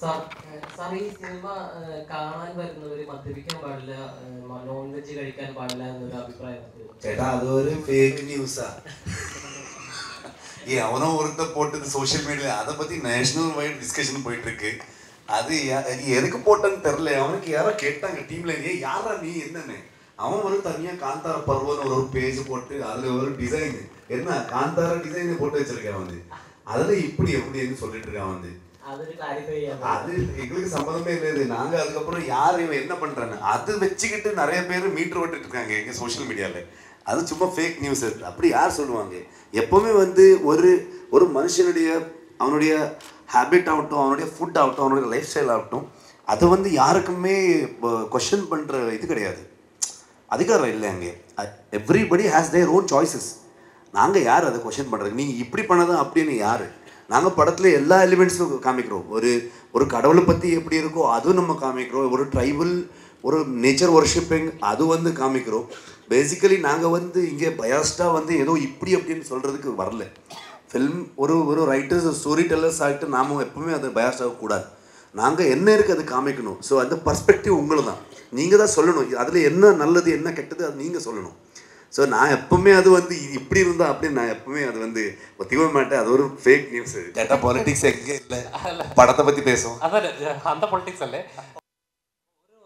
Sir sir ഈ cinema കാണാൻ വരുന്നവർ മദ്യപിക്കാൻ പാടില്ല, നോൺ വെജ് കഴിക്കാൻ പാടില്ല എന്നൊരു അഭിപ്രായം. ചേട്ടാ അതൊരു ഫേക്ക് ന്യൂஸா? அவனோ ஒருத்த போட்டது சோஷியல் மீடியா, அதை பத்தி நேஷனல் வைட் டிஸ்கஷன் போயிட்டு இருக்கு. அது எதுக்கு போட்டேன்னு தெரியல. அவனுக்கு யாரோ கேட்டாங்க டீம்ல, யாரா நீ என்னன்னு. அவன் ஒரு தனியா காந்தார பருவன்னு ஒரு பேஜ் போட்டு அதுல ஒரு டிசைன், என்ன காந்தார டிசைன் போட்டு வச்சிருக்கான் வந்து. அதுல இப்படி எப்படின்னு சொல்லிட்டு இருக்கான் வந்து. அது எங்களுக்கு சம்மந்தமே இல்லை. நாங்க அதுக்கப்புறம் யார் இவன் என்ன பண்றான்னு அது வச்சுக்கிட்டு நிறைய பேர் மீட்டர் ஓட்டிட்டு இருக்காங்க எங்க சோஷியல் மீடியால. அது சும்மா ஃபேக் நியூஸ். அப்படி யார் சொல்லுவாங்க? எப்பவுமே வந்து ஒரு மனுஷனுடைய அவனுடைய ஹேபிட் ஆகட்டும், அவனுடைய ஃபுட் ஆகட்டும், அவனுடைய லைஃப் ஸ்டைல் ஆகட்டும், அது வந்து யாருக்குமே கொஸ்டின் பண்ணுற இது கிடையாது, அதிகாரம் இல்லை அங்கே. Everybody has their own choices. நாங்கள் யார் அதை கொஸ்டின் பண்ணுறது? நீங்கள் இப்படி பண்ணதான் அப்படின்னு யார்? நாங்கள் படத்தில் எல்லா எலிமெண்ட்ஸும் காமிக்கிறோம். ஒரு கடவுளை பற்றி எப்படி இருக்கோ அதுவும் நம்ம காமிக்கிறோம். ஒரு ட்ரைபல், ஒரு நேச்சர் ஒர்ஷிப்பிங் அது வந்து காமிக்கிறோம். பேசிக்கலி நாங்கள் வந்து இங்கே பயாஸ்டாக வந்து ஏதோ இப்படி அப்படின்னு சொல்கிறதுக்கு வரல. ஃபில்ம் ஒரு ரைட்டர்ஸ், ஸ்டோரி டெல்லர்ஸ் ஆகிட்டு நாம் எப்பவுமே அதை பயாஸ்டாக கூடாது. நாங்கள் என்ன இருக்குது அது காமிக்கணும். ஸோ அந்த பர்ஸ்பெக்டிவ் உங்களுக்கு தான், நீங்கள் தான் சொல்லணும். அதில் என்ன நல்லது என்ன கெட்டது அது நீங்கள் சொல்லணும். ஸோ நான் எப்பவுமே அது வந்து இப்படி இருந்தா அப்படின்னு நான் எப்பவுமே அது வந்து ஒத்திக்க மாட்டேன். அது ஒரு ஃபேக் நியூஸ். கேட்டால் பாலிடிக்ஸ் எங்கே இல்லை, പടത്തെ പറ്റി പേസും. അതല്ല, അന്ത പൊളിറ്റിക്സ് അല്ലേ.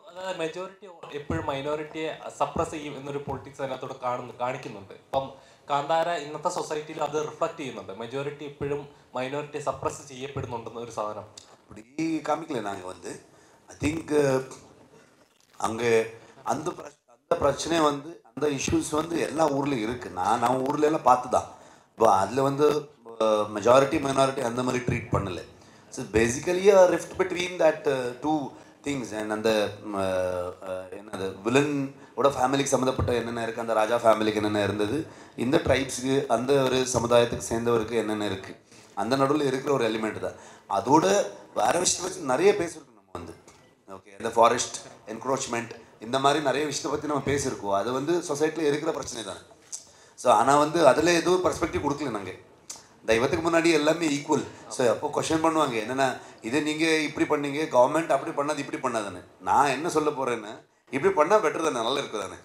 അതായത് മെജോറിറ്റി എപ്പോഴും മൈനോറിറ്റിയെ സപ്രസ് ചെയ്യും എന്നൊരു പൊളിറ്റിക്സ് അതിനകത്തോടെ കാണിക്കുന്നുണ്ട്. ഇപ്പം കാന്താര ഇന്നത്തെ സൊസൈറ്റിയിൽ അത് റിഫ്ലക്ട് ചെയ്യുന്നുണ്ട്. മെജോറിറ്റി എപ്പോഴും മൈനോറിറ്റിയെ സപ്രസ് ചെയ്യപ്പെടുന്നുണ്ടെന്ന ഒരു സാധനം அப்படி காமிக்கல. நாங்கள் வந்து ஐ திங்க் அங்கே அந்த பிரச்சனை வந்து அந்த இஷ்யூஸ் வந்து எல்லா ஊர்லேயும் இருக்குது. நம்ம ஊர்ல எல்லாம் பார்த்து தான். இப்போ அதில் வந்து மெஜாரிட்டி மைனாரிட்டி அந்த மாதிரி ட்ரீட் பண்ணலை. So basically rift between that two things. And அந்த என்னது வில்லனோட ஃபேமிலிக்கு சம்மந்தப்பட்ட என்னென்ன இருக்குது, அந்த ராஜா ஃபேமிலிக்கு என்னென்ன இருந்தது, இந்த ட்ரைப்ஸுக்கு அந்த ஒரு சமுதாயத்துக்கு சேர்ந்தவருக்கு என்னென்ன இருக்குது, அந்த நடுவில் இருக்கிற ஒரு எலிமெண்ட் தான். அதோட வேறு விஷயத்தை வச்சு நிறைய பேசியிருக்கோம் நம்ம வந்து. ஓகே, இந்த ஃபாரஸ்ட் என்க்ரோச்மெண்ட் இந்த மாதிரி நிறைய விஷயத்தை பற்றி நம்ம பேசியிருக்கோம். அது வந்து சொசைட்டியில் இருக்கிற பிரச்சனை தானே. ஸோ ஆனால் வந்து அதில் எதுவும் பர்ஸ்பெக்டிவ் கொடுக்கல நாங்கள். தெய்வத்துக்கு முன்னாடி எல்லாமே ஈக்குவல். ஸோ அப்போ கொஸ்டின் பண்ணுவாங்க, என்னென்னா இதை நீங்கள் இப்படி பண்ணீங்க, கவர்மெண்ட் அப்படி பண்ணாது இப்படி பண்ணாதானே. நான் என்ன சொல்ல போகிறேன்னு, இப்படி பண்ணால் பெட்டர் தானே, நல்லா இருக்குது தானே.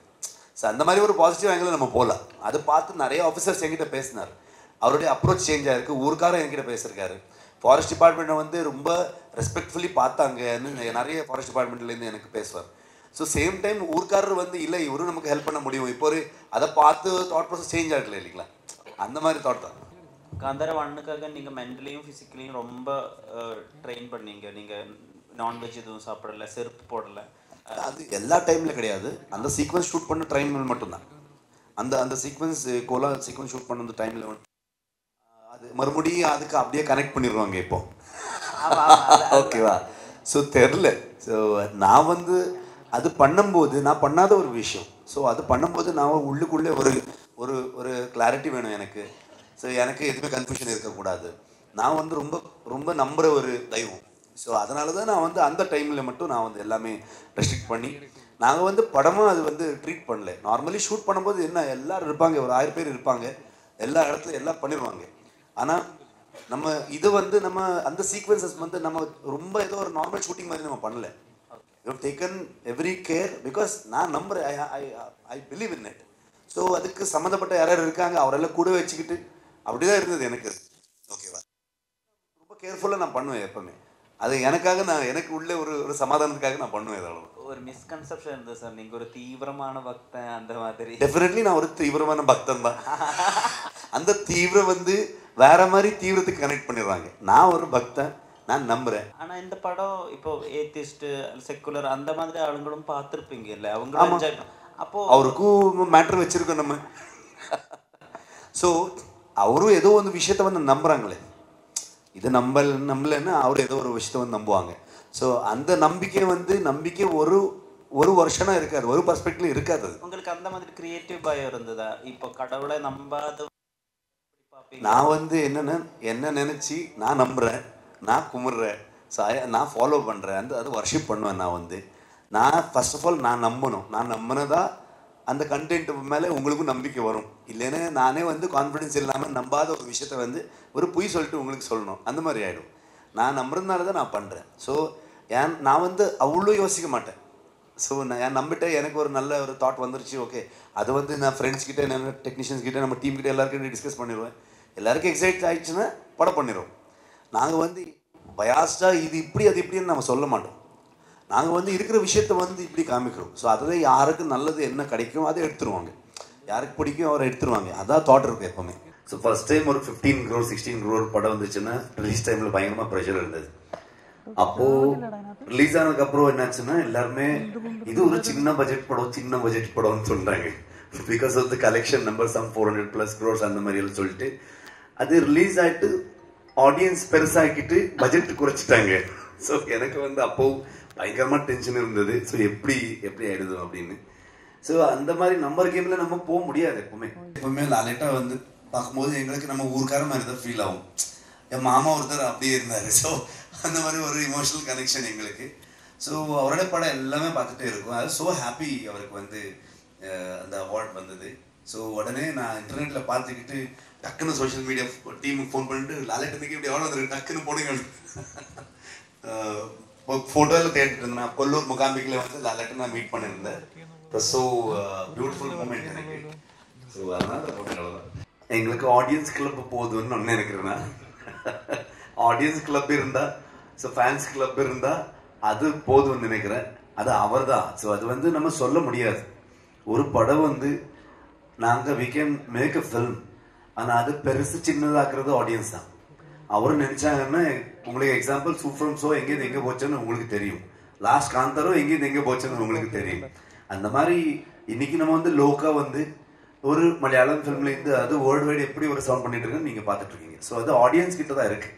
ஸோ அந்த மாதிரி ஒரு பாசிட்டிவ் ஆங்கிளில் நம்ம போகலாம். அதை பார்த்து நிறைய ஆஃபீஸர்ஸ் என்கிட்ட பேசினார். அவருடைய அப்ரோச் சேஞ்ச் ஆகிருக்கு. ஊருக்காரர் என்கிட்ட பேசியிருக்காரு. ஃபாரஸ்ட் டிபார்ட்மெண்ட்டை வந்து ரொம்ப ரெஸ்பெக்ட்ஃபுல்லி பார்த்தாங்கன்னு நிறைய ஃபாரஸ்ட் டிபார்ட்மெண்ட்லேருந்து எனக்கு பேசுவார். ஸோ சேம் டைம் ஊர்க்காரர் வந்து இல்லை இவரும் நமக்கு ஹெல்ப் பண்ண முடியும், இப்போ ஒரு அதை பார்த்து தாட் ப்ராசஸ் சேஞ்ச் ஆகல இல்லைங்களா. அந்த மாதிரி தாட் தான். காந்தார 1க்காக நீங்கள் மென்டலியும் ஃபிசிக்கலியும் ரொம்ப ட்ரெயின் பண்ணீங்க. நீங்கள் நான்வெஜ் எதுவும் சாப்பிடலை, செருப்பு போடலை. அது எல்லா டைமில் கிடையாது. அந்த சீக்வன்ஸ் ஷூட் பண்ண டைமில் மட்டும்தான். அந்த சீக்வன்ஸ் கோலா சீக்வன்ஸ் ஷூட் பண்ண அந்த டைமில் அது மறுபடியும் அதுக்கு அப்படியே கனெக்ட் பண்ணிடுவாங்க இப்போ. ஓகேவா? ஸோ தெரில. ஸோ நான் வந்து அது பண்ணும்போது நான் பண்ணாத ஒரு விஷயம். ஸோ அது பண்ணும்போது நான் உள்ளுக்குள்ளே ஒரு கிளாரிட்டி வேணும் எனக்கு. ஸோ எனக்கு எதுவுமே கன்ஃபியூஷன் இருக்கக்கூடாது. நான் வந்து ரொம்ப ரொம்ப நம்புகிற ஒரு தெய்வம். ஸோ அதனால தான் நான் வந்து அந்த டைமில் மட்டும் நான் வந்து எல்லாமே ரெஸ்ட்ரிக்ட் பண்ணி நாங்கள் வந்து படமாக அது வந்து ட்ரீட் பண்ணல. நார்மலி ஷூட் பண்ணும்போது என்ன எல்லோரும் இருப்பாங்க, ஒரு 1000 பேர் இருப்பாங்க, எல்லா இடத்துலையும் எல்லாம் பண்ணிடுவாங்க. ஆனால் நம்ம இது வந்து நம்ம அந்த சீக்வன்சஸ் வந்து நம்ம ரொம்ப ஏதோ ஒரு நார்மல் ஷூட்டிங் மாதிரி நம்ம பண்ணல. You have taken every care because நான் நம்புறேன், I believe in it. So அதுக்கு சம்மந்தப்பட்ட யாராவது இருக்காங்க, அவரெல்லாம் கூட வச்சுக்கிட்டு அப்படி தான் இருந்தது எனக்கு. ஓகேவா? ரொம்ப கேர்ஃபுல்லாக நான் பண்ணுவேன் எப்பவுமே. அது எனக்காக எனக்கு உள்ள ஒரு சமாதானத்துக்காக நான் பண்ணுவேன். அதளவு ஒரு மிஸ்கன்செப்ஷன் இருந்தது சார், நீங்கள் ஒரு தீவிரமான பக்தன் அந்த மாதிரி. டெஃபினெட்லி நான் ஒரு தீவிரமான பக்தன் தான். அந்த தீவிரம் வந்து வேற மாதிரி தீவிரத்துக்கு கனெக்ட் பண்ணிடுறாங்க. நான் ஒரு பக்தன், நான் நம்புறேன். ஆனால் இந்த படம் இப்போ ஏத்திஸ்ட் செக்குலர் அந்த மாதிரி ஆளுங்களும் பார்த்துருப்பீங்க இல்லை, அவங்களும் அப்போ அவருக்கும் மேட்ரு வச்சிருக்கோம் நம்ம. ஸோ அவரும் ஏதோ ஒரு விஷயத்த வந்து நம்புறாங்களே, இது நம்பலன்னா அவர் ஏதோ ஒரு விஷயத்த வந்து நம்புவாங்க. ஸோ அந்த நம்பிக்கை ஒரு வருஷனா இருக்காது, ஒரு பர்ஸ்பெக்டிவ்ல இருக்காது. உங்களுக்கு அந்த மாதிரி கிரியேட்டிவ் பயம் இருந்ததா? இப்போ கடவுளை நம்பாத நான் வந்து என்ன நினச்சி நான் நம்புகிறேன், நான் கும்பிட்றேன், நான் ஃபாலோ பண்ணுறேன், அது வர்ஷிப் பண்ணுவேன். நான் ஃபர்ஸ்ட் ஆஃப் ஆல் நான் நம்பினதா அந்த கண்டென்ட் மேலே உங்களுக்கும் நம்பிக்கை வரும். இல்லைன்னா நானே வந்து கான்ஃபிடென்ஸ் இல்லாமல் நம்பாத ஒரு விஷயத்த வந்து ஒரு பொய் சொல்லிட்டு உங்களுக்கு சொல்லணும், அந்த மாதிரி ஆகிடும். நான் நம்புறதுனால தான் நான் பண்ணுறேன். ஸோ நான் வந்து அவ்வளோ யோசிக்க மாட்டேன். ஸோ நான் நம்பிட்டேன், எனக்கு ஒரு நல்ல ஒரு தாட் வந்துருச்சு, ஓகே அது வந்து நான் ஃப்ரெண்ட்ஸ் கிட்டே, நம்ம டெக்னீஷியன்ஸ் கிட்டே, நம்ம டீம் கிட்டே எல்லாருக்கிட்டையும் டிஸ்கஸ் பண்ணிடுவேன். எல்லாருக்கும் எக்ஸைட் ஆகிடுச்சுன்னா படம் பண்ணிடுவோம். நாங்கள் வந்து பயாஸ்டாக இது இப்படி அது இப்படின்னு நம்ம சொல்ல மாட்டோம். நாங்கள் வந்து இருக்கிற விஷயத்த வந்து இப்படி காமிக்கிறோம். ஸோ அதில் யாருக்கு நல்லது என்ன கிடைக்கும் அதை எடுத்துருவாங்க, யாருக்கு பிடிக்கும் அவரை எடுத்துருவாங்க. அதான் தாட் இருக்கும் எப்போவுமே. ஸோ ஃபர்ஸ்ட் டைம் ஒரு 15 crore 16 crore படம் வந்துச்சுன்னா ரிலீஸ் டைமில் பயங்கரமாக ப்ரெஷர் இருந்தது. அப்போது ரிலீஸ் ஆனதுக்கப்புறம் என்னாச்சுன்னா எல்லாருமே இது ஒரு சின்ன பட்ஜெட் படம்னு சொல்கிறாங்க. Because of the collection number some 400+ crores அந்த மாதிரி எல்லாம் சொல்லிட்டு அது ரிலீஸ் ஆகிட்டு ஆடியன்ஸ் பெருசாக்கிட்டு பட்ஜெட் குறைச்சிட்டாங்க. ஸோ எனக்கு வந்து அப்போ பயங்கரமாக டென்ஷன் இருந்தது. ஸோ எப்படி ஆயிடுது அப்படின்னு. ஸோ அந்த மாதிரி நம்பர் கேமில் நம்ம போக முடியாது. எப்பவுமே லாலேட்டா வந்து பார்க்கும்போது எங்களுக்கு நம்ம ஊருக்கார மாதிரி தான் ஃபீல் ஆகும். என் மாமா ஒருத்தர் அப்படியே இருந்தார். ஸோ அந்த மாதிரி ஒரு இமோஷனல் கனெக்ஷன் எங்களுக்கு. ஸோ அவரோட படம் எல்லாமே பார்த்துட்டே இருக்கும். அது ஸோ ஹாப்பி அவருக்கு வந்து அந்த அவார்ட் வந்தது. ஸோ உடனே நான் இன்டர்நெட்டில் பார்த்துக்கிட்டு டக்குன்னு சோஷியல் மீடியா டீமுக்கு ஃபோன் பண்ணிட்டு லாலேட்டத்துக்கு இப்படி எவ்வளோ வந்துருக்கு டக்குன்னு போடுங்க. ஃபோட்டோவில் தேடிட்டு இருந்தேன். நான் கொல்லூர் முகாம்பிக்கில் வந்து லாலேட்டை நான் மீட் பண்ணியிருந்தேன். ஸோ பியூட்டிஃபுல் மூமெண்ட் எனக்கு. ஸோ அதனால் அவ்வளோதான். எங்களுக்கு ஆடியன்ஸ் கிளப் போதும்னு ஒன்று நினைக்கிறேன் நான். ஆடியன்ஸ் கிளப் இருந்தால், ஸோ ஃபேன்ஸ் கிளப் இருந்தால் அது போதும்னு நினைக்கிறேன். அது அவர் தான். ஸோ அது வந்து நம்ம சொல்ல முடியாது. ஒரு படம் வந்து நாங்கள் we can make a film, ஆனால் அது பெருசு சின்னதாக்குறது ஆடியன்ஸ் தான். அவரும் நினைச்சாங்கன்னா உங்களுக்கு எக்ஸாம்பிள் சூப்பரம் ஷோ எங்கேருந்து எங்கே போச்சுன்னு உங்களுக்கு தெரியும். லாஸ்ட் காந்தாரோ எங்கேருந்து எங்கே போச்சுன்னு உங்களுக்கு தெரியும். அந்த மாதிரி இன்னைக்கு நம்ம வந்து லோக்கா வந்து ஒரு மலையாளம் ஃபிலிம்லேருந்து அது வேர்ல்டு வைடு எப்படி ஒரு சவுண்ட் பண்ணிட்டு இருக்குன்னு நீங்கள் பார்த்துட்டு இருக்கீங்க. ஸோ அது ஆடியன்ஸ் கிட்ட தான் இருக்கு.